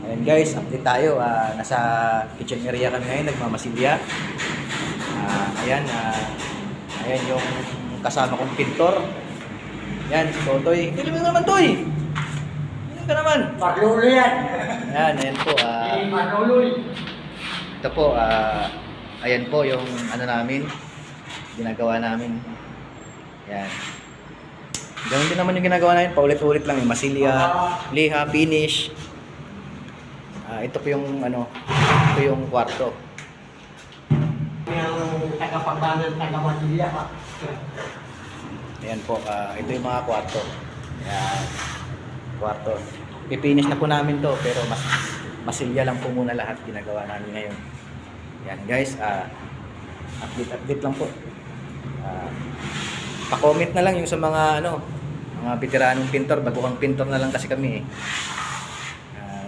Ayan guys, update tayo. Nasa kitchen area kami ngayon, nagmamasilya. Ayan yung kasama kong pintor. Yan, si Totoy. Hindi mo naman, Toy! Hindi ka naman. Palulo yan. Ayan po. Paluloy. Ito po, ayan po yung ano namin, ginagawa namin. Ayan. Ganun din naman yung ginagawa namin, paulit-ulit lang yung masilya, liha, finish. Ito po yung ano, ito yung kwarto. Yung tagapagbanan, tagamatilya pa. Ayan po, ito yung mga kwarto. Ayan, kwarto. Pipinish na po namin to, pero masilya lang po muna lahat ginagawa namin ngayon. Ayan guys, update lang po. Pa-comment na lang yung sa mga ano, mga veteranong pintor, baguhang pintor na lang kasi kami eh.